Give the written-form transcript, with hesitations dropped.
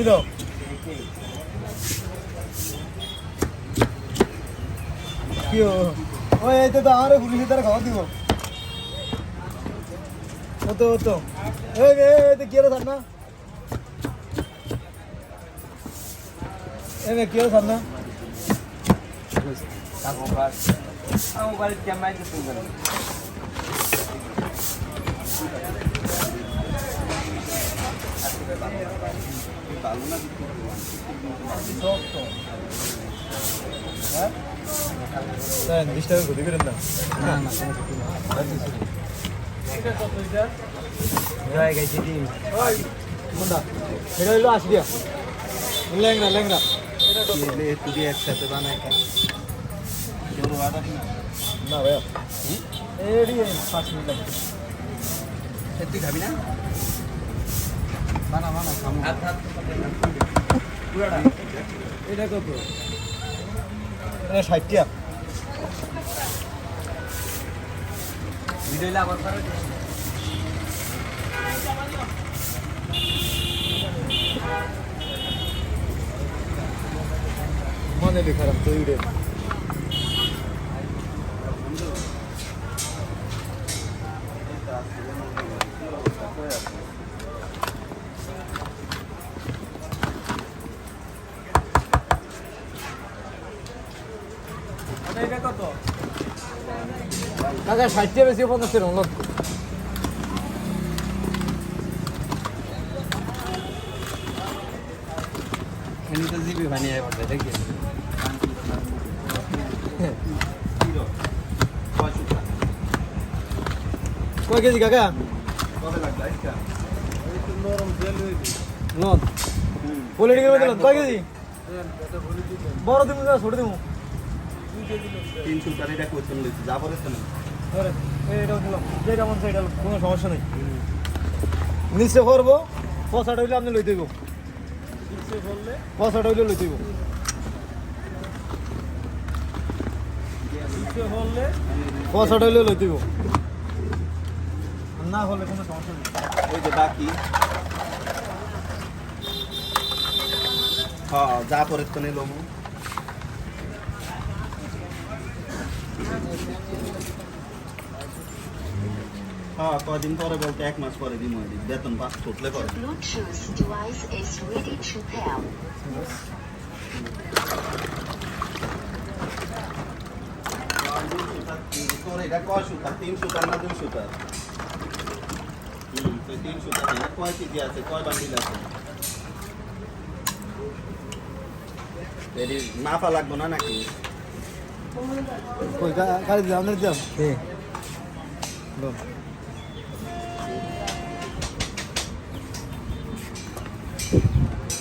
দাও কি ওই এই তো আমারে পুলিশ তার খাওয়া দিব ও তো এই এই কি রে সামনা এই কি রে সামনা Ang balik kaya may gusto mo. Disturb করতে করেন না না না জয় গাইছি টিম ওই মুন্ডা এটা হলো 80 টাকা লেংরা একটু দিয়ে একসাথে বানাই খাই না ভাইয়া এডি 5 মিনিট লাগবে তুই খাবি না বানা খামু পুরাটা এটা কত এটা 60 টাকা ভিডিও লাগার পরে মনে লিখারাম তো ইউরে এটা কত কাকা 60 টাকা বেশি 50 টাকা লক্ষ এমনি তো জিবি বানিয়ে পড়বে দেখি কয় কেজি কাকা নন পলিটিকের মধ্যে কয় কেজি বড় দিমু না ছোট দিমু 300 টাকা এটা কোচন লইছি যা বলেছ না ধরে এইটা দিলাম যেটা মন চাই এটা কোনো সমস্যা নেই নিচে করবো পয়সাটা হইলে আপনি লই দেব নিচে করলে পয়সাটা হইলে লই দেব নিচে করলে পয়সাটা হইলে লই দেব না হলে কোনো সমস্যা নেই ওই যে বাকি হ্যাঁ যা পরে তো নিলাম হ্যাঁ কদিন পরে বলতে 1 মাস পরে দিন বেতন পাস করলে পরে Bluetooth device is ready to pair. এটা কয় সুতা 300 টাকা না 200 টাকা তো 300 টাকা না কয় কেজি আছে কয় বান্ডিল আছে এর নাফা লাগবে না নাকি কই গাড়ি দিলাম আপনার দিলাম হ্যাঁ